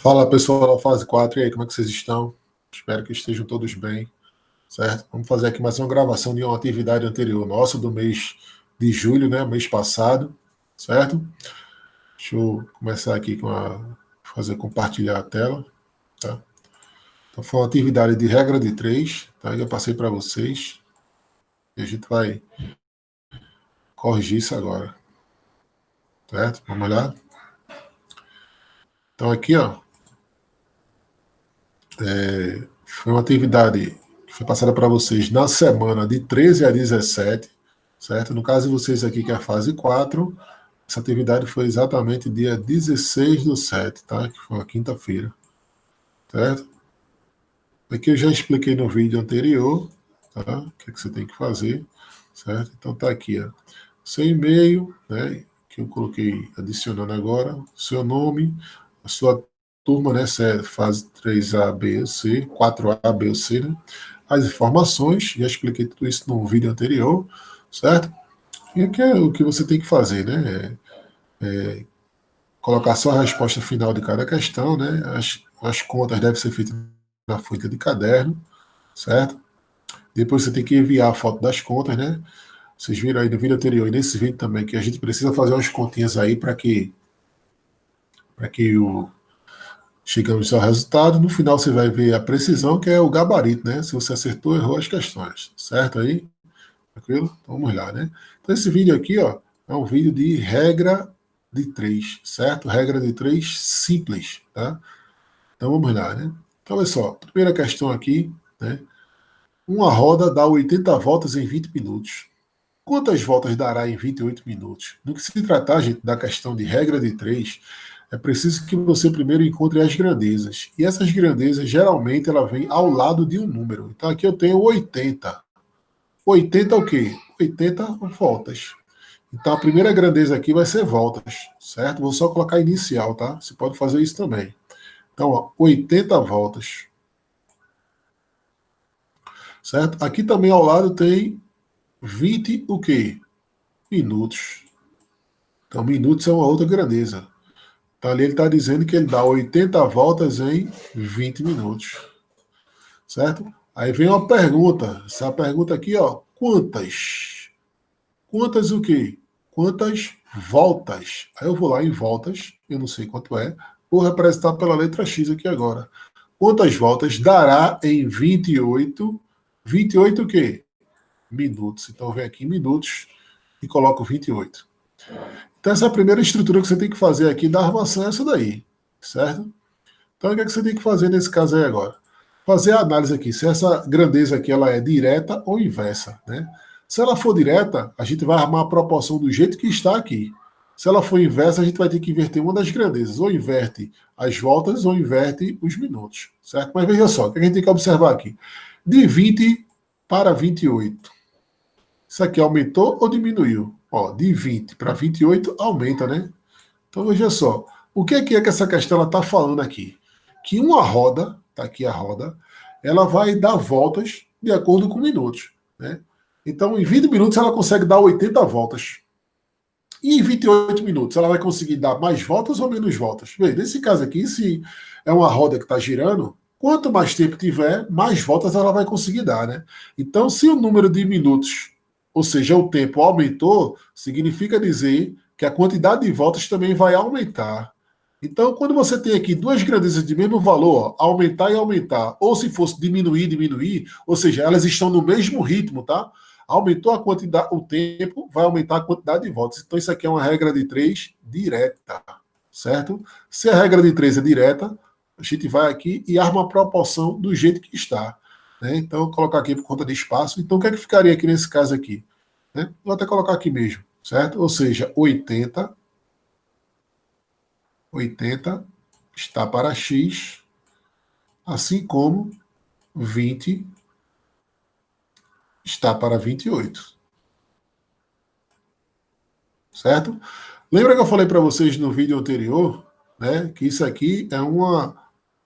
Fala pessoal da fase 4, e aí, como é que vocês estão? Espero que estejam todos bem, certo? Vamos fazer aqui mais uma gravação de uma atividade anterior nossa, do mês de julho, né? Mês passado, certo? Deixa eu começar aqui fazer compartilhar a tela, tá? Então foi uma atividade de regra de 3, tá? Eu passei para vocês e a gente vai corrigir isso agora, certo? Vamos lá? Então aqui, ó, foi uma atividade que foi passada para vocês na semana de 13 a 17, certo? No caso de vocês aqui, que é a fase 4, essa atividade foi exatamente dia 16/7, tá? Que foi uma quinta-feira, certo? Aqui eu já expliquei no vídeo anterior, tá? O que você tem que fazer, certo? Então tá aqui, ó. Seu e-mail, né? Que eu coloquei adicionando agora, seu nome, a sua turma, né? Se é fase 3A, B ou C, 4A, B ou C, né? As informações, já expliquei tudo isso no vídeo anterior, certo? E aqui é o que você tem que fazer, né? Colocar só a resposta final de cada questão, né? As contas devem ser feitas na folha de caderno, certo? Depois você tem que enviar a foto das contas, né? Vocês viram aí no vídeo anterior e nesse vídeo também que a gente precisa fazer umas continhas aí para que chegamos ao resultado. No final você vai ver a precisão, que é o gabarito, né? Se você acertou ou errou as questões, certo aí? Tranquilo? Então vamos lá, né? Então esse vídeo aqui, ó, é um vídeo de regra de 3, certo? Regra de 3 simples, tá? Então vamos lá, né? Então olha só, primeira questão aqui, né? Uma roda dá 80 voltas em 20 minutos. Quantas voltas dará em 28 minutos? No que se tratar, gente, da questão de regra de 3, é preciso que você primeiro encontre as grandezas. E essas grandezas, geralmente, ela vem ao lado de um número. Então aqui eu tenho 80. 80 o quê? 80 voltas. Então a primeira grandeza aqui vai ser voltas, certo? Vou só colocar inicial, tá? Você pode fazer isso também. Então, ó, 80 voltas. Certo? Aqui também ao lado tem 20 o quê? Minutos. Então, minutos é uma outra grandeza. Então, ali ele está dizendo que ele dá 80 voltas em 20 minutos. Certo? Aí vem uma pergunta. Essa pergunta aqui, ó. Quantas? Quantas o quê? Quantas voltas? Aí eu vou lá em voltas, eu não sei quanto é, vou representar pela letra X aqui agora. Quantas voltas dará em 28? 28 o quê? Minutos. Então vem aqui em minutos e coloco 28. Então essa é a primeira estrutura que você tem que fazer aqui da armação é essa daí, certo? Então o que é que você tem que fazer nesse caso aí agora? Fazer a análise aqui, se essa grandeza aqui ela é direta ou inversa, né? Se ela for direta, a gente vai armar a proporção do jeito que está aqui. Se ela for inversa, a gente vai ter que inverter uma das grandezas, ou inverte as voltas ou inverte os minutos, certo? Mas veja só, o que a gente tem que observar aqui? De 20 para 28. Isso aqui aumentou ou diminuiu? Ó, de 20 para 28 aumenta, né? Então veja só, o que é que essa questão está falando aqui? Que uma roda, tá aqui a roda, ela vai dar voltas de acordo com minutos, né? Então em 20 minutos ela consegue dar 80 voltas. E em 28 minutos ela vai conseguir dar mais voltas ou menos voltas? Bem, nesse caso aqui, se é uma roda que está girando, quanto mais tempo tiver, mais voltas ela vai conseguir dar, né? Então, se o número de minutos, ou seja, o tempo aumentou, significa dizer que a quantidade de voltas também vai aumentar. Então, quando você tem aqui duas grandezas de mesmo valor, ó, aumentar e aumentar, ou se fosse diminuir, diminuir, ou seja, elas estão no mesmo ritmo, tá? Aumentou a quantidade, o tempo, vai aumentar a quantidade de voltas. Então, isso aqui é uma regra de 3 direta, certo? Se a regra de 3 é direta, a gente vai aqui e arma a proporção do jeito que está. Né? Então, eu vou colocar aqui por conta de espaço. Então, o que é que ficaria aqui nesse caso aqui? Né? Vou até colocar aqui mesmo, certo? Ou seja, 80 está para X, assim como 20 está para 28. Certo? Lembra que eu falei para vocês no vídeo anterior, né, que isso aqui é uma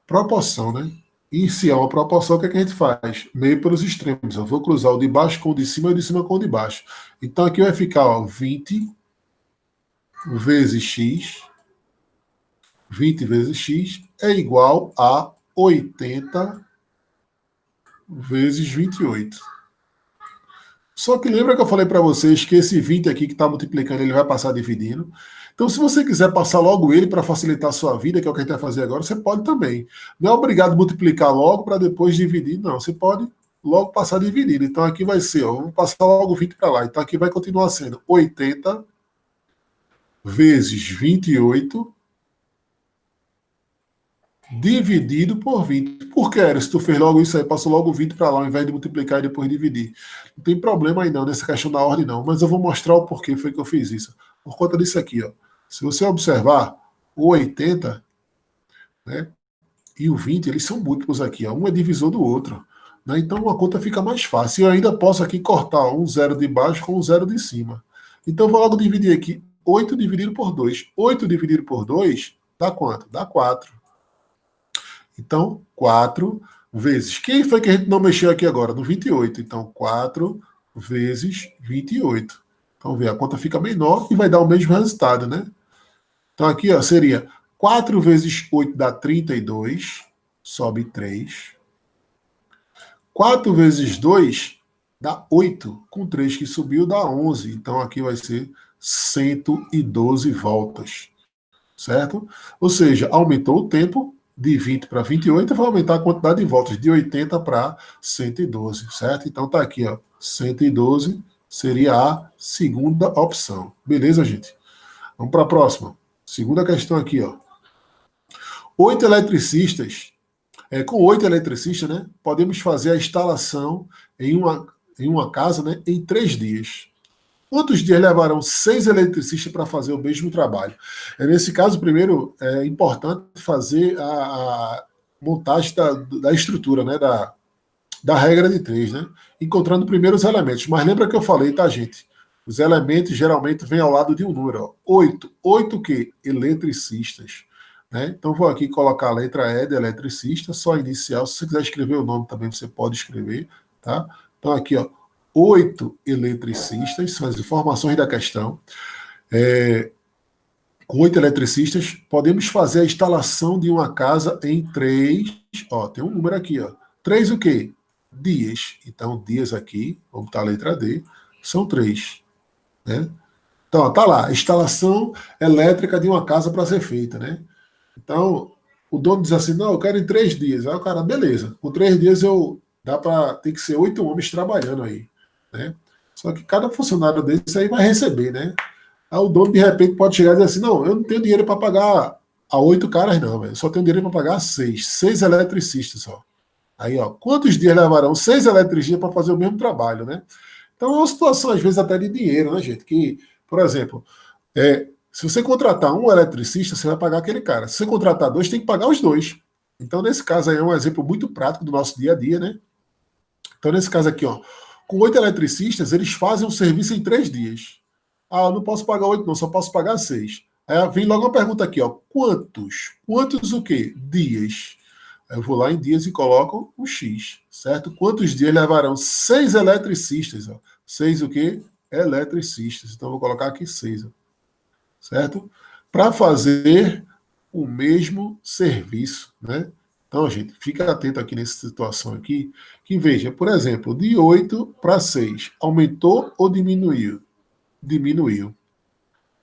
proporção, né? E se é uma proporção, o que, é que a gente faz? Meio pelos extremos. Eu vou cruzar o de baixo com o de cima e o de cima com o de baixo. Então aqui vai ficar, ó, 20 vezes x, 20 vezes x, é igual a 80 vezes 28. Só que lembra que eu falei para vocês que esse 20 aqui que está multiplicando, ele vai passar dividindo. Então, se você quiser passar logo ele para facilitar a sua vida, que é o que a gente vai fazer agora, você pode também. Não é obrigado a multiplicar logo para depois dividir, não. Você pode logo passar dividindo. Então, aqui vai ser, ó, vamos passar logo 20 para lá. Então, aqui vai continuar sendo 80 vezes 28 dividido por 20. Por que, Eros? Se tu fez logo isso aí, passou logo 20 para lá, ao invés de multiplicar e depois dividir. Não tem problema aí não, nessa questão da ordem não, mas eu vou mostrar o porquê foi que eu fiz isso. Por conta disso aqui, ó. Se você observar, o 80, né, e o 20, eles são múltiplos aqui, ó. Um é divisor do outro. Né? Então a conta fica mais fácil. Eu ainda posso aqui cortar um zero de baixo com um zero de cima. Então eu vou logo dividir aqui 8 dividido por 2. 8 dividido por 2 dá quanto? Dá 4. Então, 4 vezes. Quem foi que a gente não mexeu aqui agora? No 28. Então, 4 vezes 28. Então, vê, a conta fica menor e vai dar o mesmo resultado, né? Então, aqui ó, seria 4 vezes 8 dá 32, sobe 3. 4 vezes 2 dá 8. Com 3 que subiu dá 11. Então, aqui vai ser 112 voltas. Certo? Ou seja, aumentou o tempo de 20 para 28, vai aumentar a quantidade de voltas de 80 para 112, certo? Então tá aqui, ó, 112 seria a segunda opção. Beleza, gente? Vamos para a próxima. Segunda questão aqui, ó. 8 eletricistas, com 8 eletricistas, né, podemos fazer a instalação em uma casa, né, em 3 dias. Quantos dias levarão 6 eletricistas para fazer o mesmo trabalho? Nesse caso, primeiro, é importante fazer a montagem da estrutura, né? Da regra de 3, né? Encontrando primeiro os elementos. Mas lembra que eu falei, tá, gente? Os elementos geralmente vêm ao lado de um número. Ó. 8. 8 o quê? Eletricistas. Né? Então, vou aqui colocar a letra E de eletricista, só inicial. Se você quiser escrever o nome também, você pode escrever. Tá? Então, aqui, ó. 8 eletricistas, são as informações da questão. Com 8 eletricistas, podemos fazer a instalação de uma casa em 3. Ó, tem um número aqui, ó. 3 o quê? Dias. Então, dias aqui, vamos botar a letra D, são 3. Né? Então, ó, tá lá, instalação elétrica de uma casa para ser feita, né? Então, o dono diz assim, não, eu quero em 3 dias. Aí o cara, beleza, com 3 dias tem que ser 8 homens trabalhando aí. Né? Só que cada funcionário desse aí vai receber, né? Aí o dono de repente pode chegar e dizer assim, não, eu não tenho dinheiro para pagar a 8 caras não, eu só tenho dinheiro para pagar a 6. 6 eletricistas só. Aí, ó, quantos dias levarão 6 eletricistas para fazer o mesmo trabalho, né? Então é uma situação, às vezes, até de dinheiro, né, gente? Que, por exemplo, se você contratar um eletricista, você vai pagar aquele cara. Se você contratar 2, tem que pagar os 2. Então, nesse caso aí, é um exemplo muito prático do nosso dia a dia, né? Então, nesse caso aqui, ó, com 8 eletricistas, eles fazem o serviço em 3 dias. Ah, eu não posso pagar 8, não, só posso pagar 6. Aí vem logo uma pergunta aqui, ó. Quantos? Quantos o quê? Dias. Aí eu vou lá em dias e coloco o X, certo? Quantos dias levarão 6 eletricistas? Ó. 6 o quê? Eletricistas. Então, eu vou colocar aqui 6, ó, certo? Para fazer o mesmo serviço, né? Então, gente, fica atento aqui nessa situação aqui, que veja, por exemplo, de 8 para 6, aumentou ou diminuiu? Diminuiu.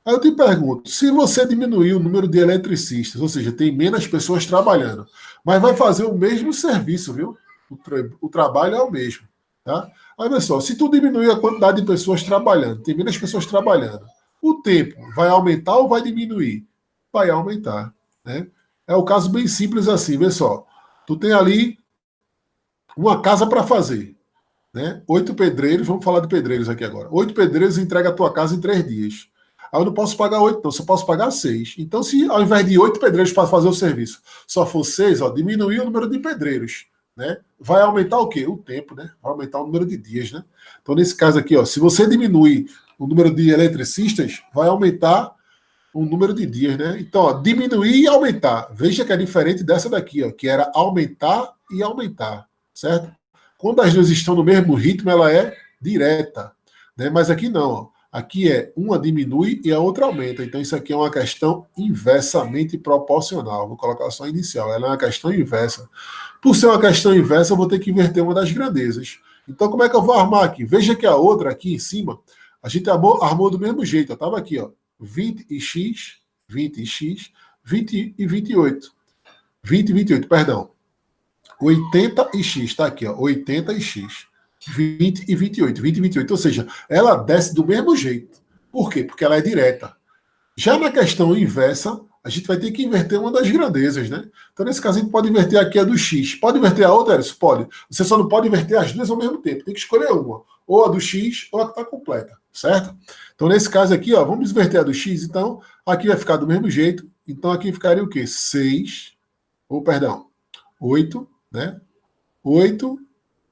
Aí eu te pergunto, se você diminuir o número de eletricistas, ou seja, tem menos pessoas trabalhando, mas vai fazer o mesmo serviço, viu? O trabalho é o mesmo, tá? Aí, olha só, se tu diminuir a quantidade de pessoas trabalhando, tem menos pessoas trabalhando, o tempo vai aumentar ou vai diminuir? Vai aumentar, né? É o caso bem simples assim, vê só. Tu tem ali uma casa para fazer, né? 8 pedreiros, vamos falar de pedreiros aqui agora. 8 pedreiros entrega a tua casa em 3 dias. Aí eu não posso pagar 8, não, só posso pagar 6. Então, se ao invés de 8 pedreiros para fazer o serviço, só for 6, ó, diminuir o número de pedreiros, né? Vai aumentar o quê? O tempo, né? Vai aumentar o número de dias, né? Então, nesse caso aqui, ó, se você diminui o número de eletricistas, vai aumentar o número de dias, né? Então, ó, diminuir e aumentar. Veja que é diferente dessa daqui, ó, que era aumentar e aumentar, certo? Quando as duas estão no mesmo ritmo, ela é direta, né? Mas aqui não, ó. Aqui uma diminui e a outra aumenta. Então, isso aqui é uma questão inversamente proporcional. Vou colocar só inicial. Ela é uma questão inversa. Por ser uma questão inversa, eu vou ter que inverter uma das grandezas. Então, como é que eu vou armar aqui? Veja que a outra aqui em cima, a gente armou do mesmo jeito. Estava aqui, ó, 20 e x, 20 e x, 20 e 28. 20 e 28, perdão. 80 e x, está aqui, ó, 80 e x. 20 e 28, 20 e 28. Ou seja, ela desce do mesmo jeito. Por quê? Porque ela é direta. Já na questão inversa, a gente vai ter que inverter uma das grandezas, né? Então, nesse caso, a gente pode inverter aqui a do x. Pode inverter a outra, Eris? Pode. Você só não pode inverter as duas ao mesmo tempo. Tem que escolher uma. Ou a do x, ou a que está completa. Certo? Então, nesse caso aqui, ó, vamos inverter a do x. Então, aqui vai ficar do mesmo jeito. Então, aqui ficaria o quê? 6, ou perdão, 8, né? 8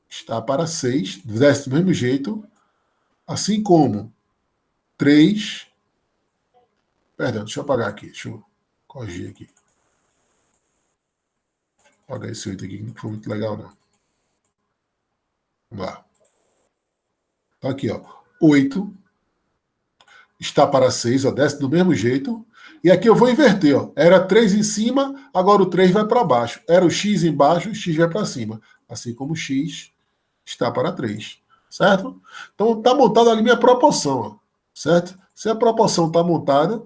está para 6, desce do mesmo jeito. Assim como 3. Perdão, deixa eu apagar aqui. Deixa eu corrigir aqui. Apagar esse 8 aqui, que não foi muito legal, não. Vamos lá. Então aqui, ó. 8 está para 6, ó, desce do mesmo jeito. E aqui eu vou inverter, ó. Era 3 em cima, agora o 3 vai para baixo. Era o x embaixo, o x vai para cima. Assim como o x está para 3. Certo? Então está montada ali minha proporção, ó. Certo? Se a proporção está montada,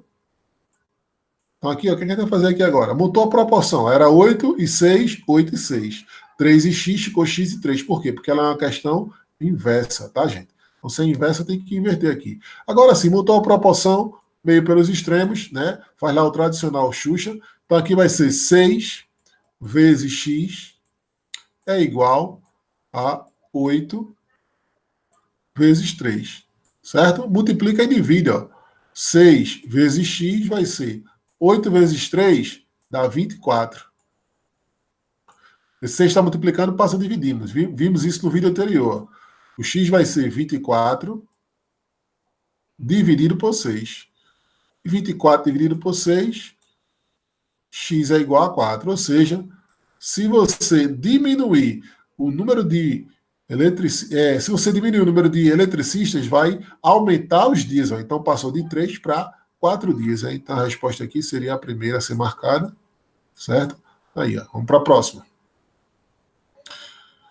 então aqui, ó, o que a gente vai fazer aqui agora? Montou a proporção. Era 8 e 6, 8 e 6. 3 e x ficou x e 3. Por quê? Porque ela é uma questão inversa, tá, gente? Então, se é inversa, tem que inverter aqui. Agora sim, montou a proporção, meio pelos extremos, né? Faz lá o tradicional Xuxa. Então aqui vai ser 6 vezes x é igual a 8 vezes 3. Certo? Multiplica e divide, ó. 6 vezes x vai ser 8 vezes 3 dá 24. Esse 6 está multiplicando, passa a dividir. Vimos isso no vídeo anterior. O x vai ser 24 dividido por 6. E 24 dividido por 6, x é igual a 4. Ou seja, se você diminuir o número de se você diminuir o número de eletricistas, vai aumentar os dias. Ó. Então, passou de 3 para 4 dias. Ó. Então, a resposta aqui seria a primeira a ser marcada. Certo? Aí, ó. Vamos para a próxima.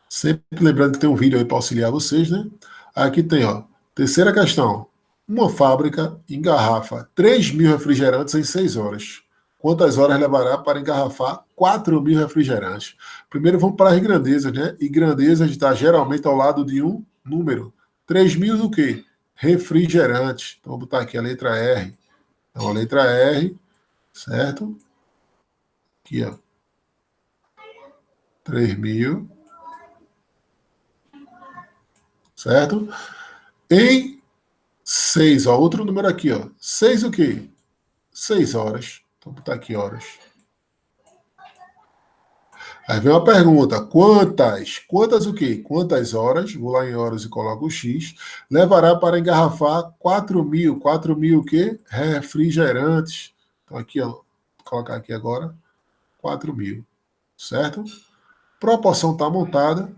Sempre lembrando que tem um vídeo aí para auxiliar vocês, né? Aqui tem, ó. Terceira questão. Uma fábrica engarrafa 3.000 refrigerantes em 6 horas. Quantas horas levará para engarrafar 4.000 refrigerantes? Primeiro vamos para as grandezas, né? E grandezas está geralmente ao lado de um número. 3.000 do quê? Refrigerantes. Então, vou botar aqui a letra R. Então, a letra R, certo? Aqui, ó. 3.000. Certo? Em 6, ó. Outro número aqui, ó. 6 o quê? 6 horas. Então, vou botar aqui horas. Aí vem uma pergunta: quantas? Quantas o quê? Quantas horas? Vou lá em horas e coloco o X. Levará para engarrafar 4.000. 4.000 o quê? Refrigerantes. Então aqui, ó. Vou colocar aqui agora 4.000. Certo? Proporção está montada.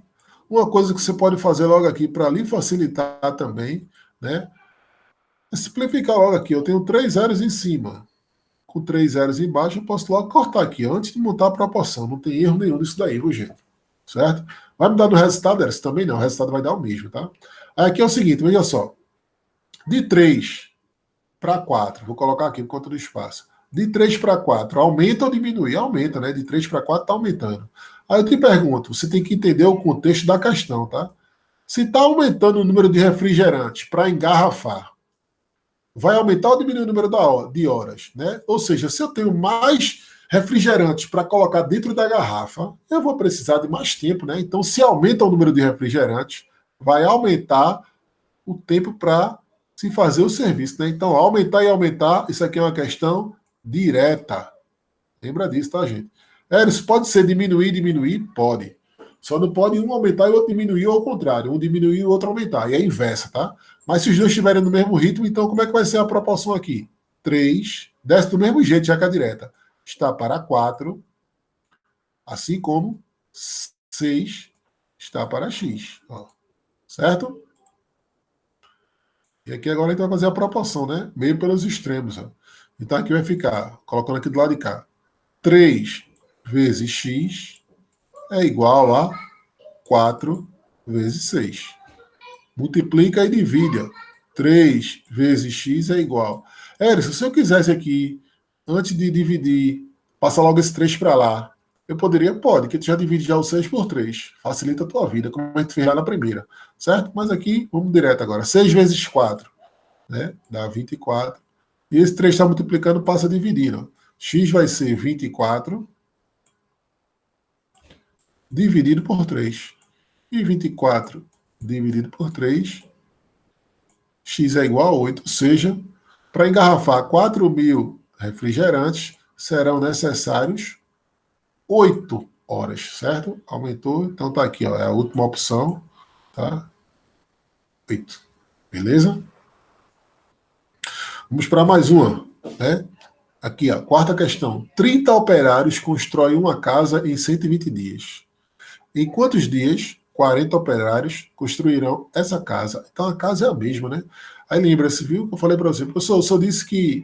Uma coisa que você pode fazer logo aqui para lhe facilitar também, né? É simplificar logo aqui. Eu tenho 3 zeros em cima. Com 3 zeros embaixo, eu posso logo cortar aqui, antes de montar a proporção. Não tem erro nenhum nisso daí, viu, gente? Certo? Vai mudar no resultado, Eras? Também não, o resultado vai dar o mesmo, tá? Aí aqui é o seguinte, veja só. De 3 para 4, vou colocar aqui por conta do espaço. De 3 para 4, aumenta ou diminui? Aumenta, né? De 3 para 4 está aumentando. Aí eu te pergunto, você tem que entender o contexto da questão, tá? Se está aumentando o número de refrigerantes para engarrafar, vai aumentar ou diminuir o número de horas, né? Ou seja, se eu tenho mais refrigerantes para colocar dentro da garrafa, eu vou precisar de mais tempo, né? Então, se aumenta o número de refrigerantes, vai aumentar o tempo para se fazer o serviço, né? Então, aumentar e aumentar, isso aqui é uma questão direta. Lembra disso, tá, gente? Isso pode ser diminuir, diminuir? Pode. Só não pode um aumentar e o outro diminuir, ou ao contrário, um diminuir e o outro aumentar. E é inversa, tá? Mas se os dois estiverem no mesmo ritmo, então como é que vai ser a proporção aqui? 3 desce do mesmo jeito, já que a direta está para 4, assim como 6 está para x. Ó. Certo? E aqui agora a gente vai fazer a proporção, né? Meio pelos extremos. Ó. Então aqui vai ficar, colocando aqui do lado de cá, 3 vezes x é igual a 4 vezes 6. Multiplica e divide. Ó. 3 vezes x é igual. Érico, se eu quisesse aqui, antes de dividir, passar logo esse 3 para lá, eu poderia? Pode, que tu já divide já o 6 por 3. Facilita a tua vida, como a gente fez lá na primeira. Certo? Mas aqui, vamos direto agora. 6 vezes 4, né? Dá 24. E esse 3 está multiplicando, passa dividindo. X vai ser 24 dividido por 3. E 24 dividido por 3, x é igual a 8. Ou seja, para engarrafar 4.000 refrigerantes, serão necessários 8 horas, certo? Aumentou, então tá aqui, ó, é a última opção, tá? 8. Beleza? Vamos para mais uma, né? Aqui, ó, quarta questão. 30 operários constroem uma casa em 120 dias. Em quantos dias 40 operários construirão essa casa? Então a casa é a mesma, né? Aí lembra-se, viu? Eu falei para você, professor, eu só disse que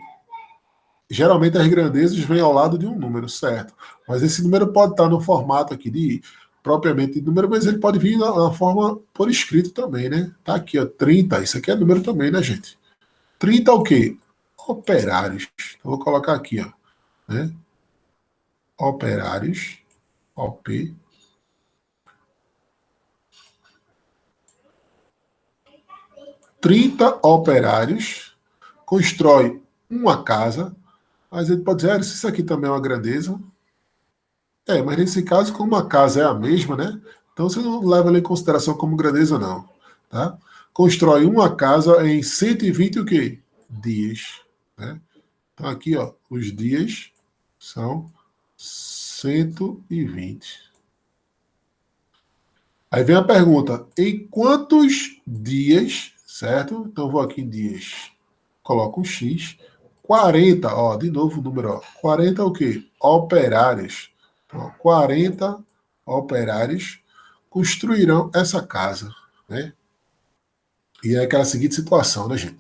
geralmente as grandezas vêm ao lado de um número, certo? Mas esse número pode estar no formato aqui de propriamente de número, mas ele pode vir na forma por escrito também, né? Tá aqui, ó, 30. Isso aqui é número também, né, gente? 30 o quê? Operários. Então, vou colocar aqui, ó, né? Operários, OP. 30 operários constrói uma casa, mas ele pode dizer, isso aqui também é uma grandeza. Mas nesse caso, como a casa é a mesma, né? Então você não leva ela em consideração como grandeza, não. Tá? Constrói uma casa em 120 o quê? Dias. Né? Então aqui, ó, os dias são 120. Aí vem a pergunta, em quantos dias, certo? Então vou aqui em dias, coloco um X, 40, ó, de novo o número, ó, 40 o quê? Operários. Então, ó, 40 operários construirão essa casa, né? E é aquela seguinte situação, né, gente?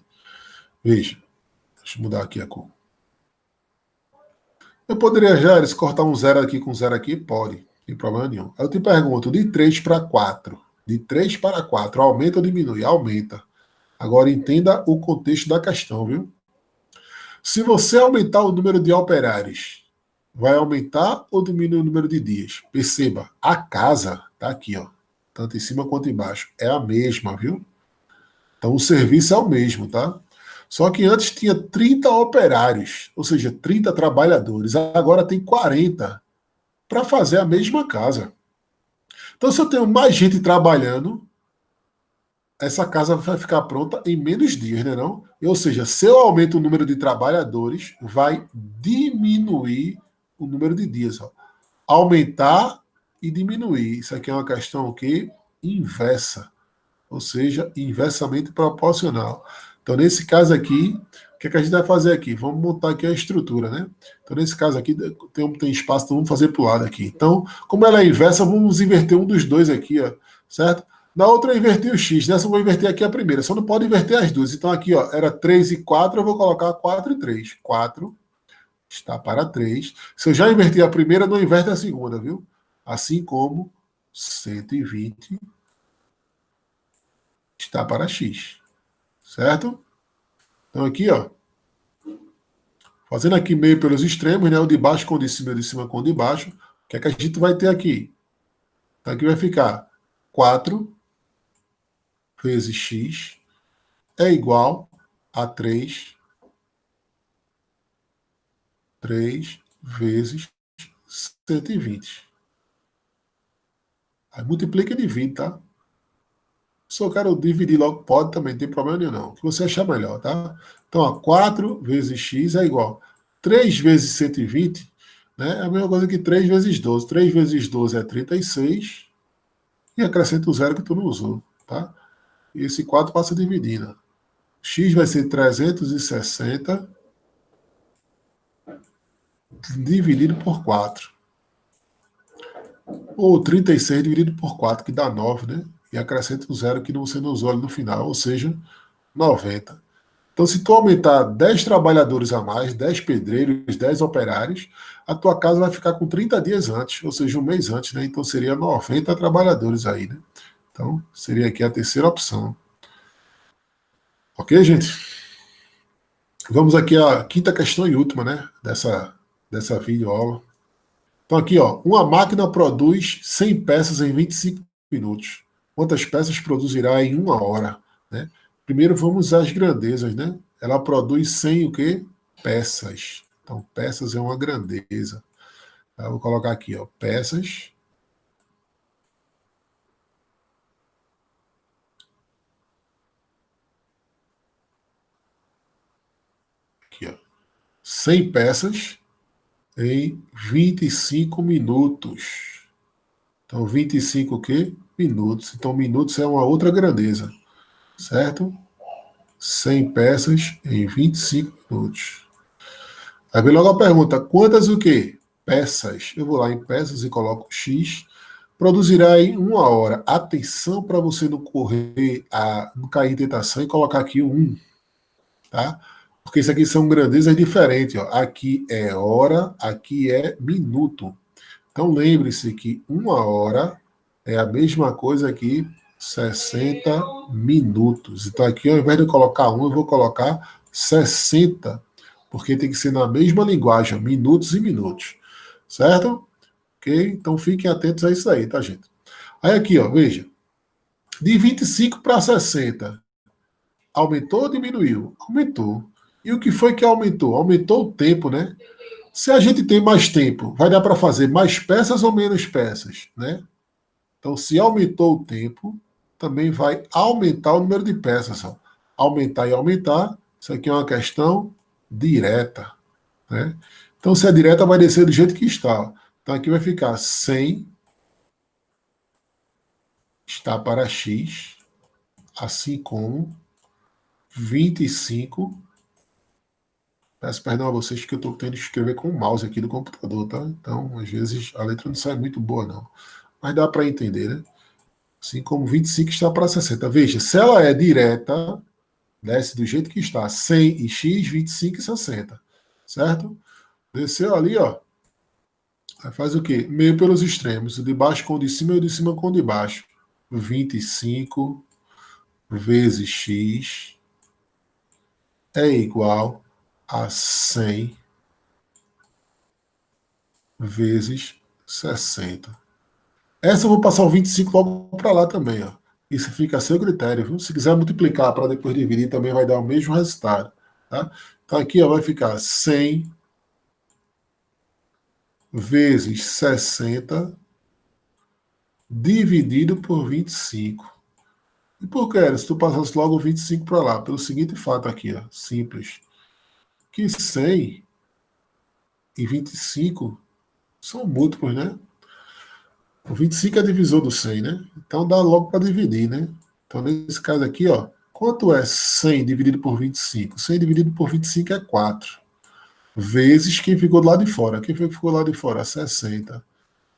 Veja, deixa eu mudar aqui a cor. Eu poderia já cortar um zero aqui com zero aqui? Pode, não tem problema nenhum. Aí eu te pergunto, de 3 para 4. De 3 para 4, aumenta ou diminui? Aumenta. Agora entenda o contexto da questão, viu? Se você aumentar o número de operários, vai aumentar ou diminuir o número de dias? Perceba, a casa tá aqui, ó, tanto em cima quanto embaixo, é a mesma, viu? Então o serviço é o mesmo, tá? Só que antes tinha 30 operários, ou seja, 30 trabalhadores, agora tem 40 para fazer a mesma casa. Então se eu tenho mais gente trabalhando, essa casa vai ficar pronta em menos dias, né não? Ou seja, se eu aumento o número de trabalhadores, vai diminuir o número de dias. Ó. Aumentar e diminuir. Isso aqui é uma questão que inversa, ou seja, inversamente proporcional. Então, nesse caso aqui, o que, é que a gente vai fazer aqui? Vamos montar aqui a estrutura, né? Então, nesse caso aqui, tem espaço, então vamos fazer para o lado aqui. Então, como ela é inversa, vamos inverter um dos dois aqui, ó, certo? Na outra eu inverti o x, nessa eu vou inverter aqui a primeira, só não pode inverter as duas. Então aqui, ó, era 3 e 4, eu vou colocar 4 e 3. 4 está para 3. Se eu já inverti a primeira, não inverte a segunda, viu? Assim como 120 está para x. Certo? Então aqui, ó, fazendo aqui meio pelos extremos, né? O de baixo com o de cima com o de baixo. O que é que a gente vai ter aqui? Então aqui vai ficar 4 vezes x é igual a 3 vezes 120. Aí multiplica e divide, tá? Se eu quero dividir logo, pode também, não tem problema nenhum, não. O que você achar melhor, tá? Então, ó, 4 vezes x é igual. 3 vezes 120, né? É a mesma coisa que 3 vezes 12. 3 vezes 12 é 36. E acrescenta o zero que tu não usou, tá? E esse 4 passa dividindo. X vai ser 360 dividido por 4. Ou 36 dividido por 4, que dá 9, né? E acrescenta o zero que você não usou ali no final. Ou seja, 90. Então, se tu aumentar 10 trabalhadores a mais, 10 pedreiros, 10 operários, a tua casa vai ficar com 30 dias antes, ou seja, um mês antes, né? Então, seria 90 trabalhadores aí, né? Então, seria aqui a terceira opção. Ok, gente? Vamos aqui à quinta questão e última, né? Dessa videoaula. Então, aqui, ó, uma máquina produz 100 peças em 25 minutos. Quantas peças produzirá em uma hora? Né? Primeiro, vamos às grandezas, né? Ela produz 100 o quê? Peças. Então, peças é uma grandeza. Tá? Vou colocar aqui, ó, peças. Aqui, ó. 100 peças em 25 minutos. Então, 25 o quê? Minutos. Então, minutos é uma outra grandeza, certo? 100 peças em 25 minutos. Aí vem logo a pergunta, quantas o quê? Peças. Eu vou lá em peças e coloco X. Produzirá em uma hora. Atenção para você não correr, não cair em tentação e colocar aqui um 1, tá? Porque isso aqui são grandezas diferentes. Ó. Aqui é hora, aqui é minuto. Então lembre-se que uma hora é a mesma coisa que 60 minutos. Então aqui, ao invés de eu colocar um, eu vou colocar 60, porque tem que ser na mesma linguagem, minutos e minutos. Certo? Ok? Então fiquem atentos a isso aí, tá, gente? Aí aqui, ó, veja. De 25 para 60, aumentou ou diminuiu? Aumentou. E o que foi que aumentou? Aumentou o tempo, né? Se a gente tem mais tempo, vai dar para fazer mais peças ou menos peças, né? Então, se aumentou o tempo, também vai aumentar o número de peças. Ó. Aumentar e aumentar, isso aqui é uma questão direta. Né? Então, se é direta, vai descer do jeito que está. Ó. Então, aqui vai ficar 100 está para x, assim como 25. Peço perdão a vocês que eu estou tendo que escrever com o mouse aqui do computador, tá? Então, às vezes, a letra não sai muito boa, não. Mas dá para entender, né? Assim como 25 está para 60. Veja, se ela é direta, desce do jeito que está, 100 e x, 25 e 60. Certo? Desceu ali, ó. Aí faz o quê? Meio pelos extremos. O de baixo com o de cima e o de cima com o de baixo. 25 vezes x é igual a 100 vezes 60. Essa eu vou passar o 25 logo para lá também, ó. Isso fica a seu critério, viu? Se quiser multiplicar para depois dividir, também vai dar o mesmo resultado. Tá? Então aqui ó, vai ficar 100 vezes 60 dividido por 25. E por que, se tu passasse logo o 25 para lá? Pelo seguinte fato aqui, ó, simples. Que 100 e 25 são múltiplos, né? O 25 é divisor do 100, né? Então dá logo para dividir, né? Então nesse caso aqui, ó, quanto é 100 dividido por 25? 100 dividido por 25 é 4. Vezes quem ficou do lado de fora. Quem foi que ficou do lado de fora? 60.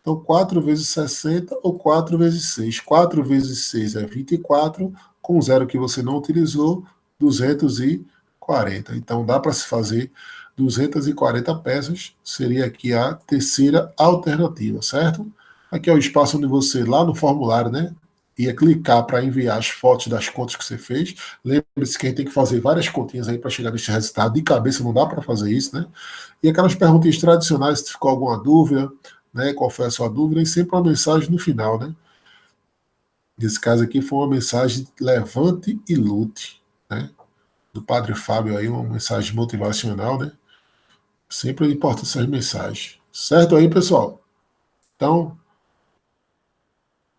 Então 4 vezes 60 ou 4 vezes 6. 4 vezes 6 é 24, com zero que você não utilizou, 240. Então dá para se fazer 240 peças, seria aqui a terceira alternativa, certo? Aqui é o espaço onde você, lá no formulário, né, ia clicar para enviar as fotos das contas que você fez. Lembre-se que a gente tem que fazer várias continhas aí para chegar nesse resultado. De cabeça não dá para fazer isso, né? E aquelas perguntas tradicionais, se ficou alguma dúvida, né, qual foi a sua dúvida, e sempre uma mensagem no final, né? Nesse caso aqui foi uma mensagem levante e lute, né? Do Padre Fábio aí, uma mensagem motivacional, né? Sempre é importante essas mensagens. Certo aí, pessoal? Então,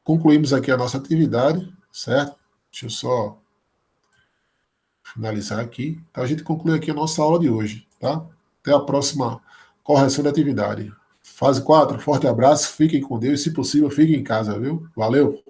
concluímos aqui a nossa atividade, certo? Deixa eu só finalizar aqui. Então, a gente conclui aqui a nossa aula de hoje, tá? Até a próxima correção da atividade. Fase 4, forte abraço, fiquem com Deus, se possível, fiquem em casa, viu? Valeu!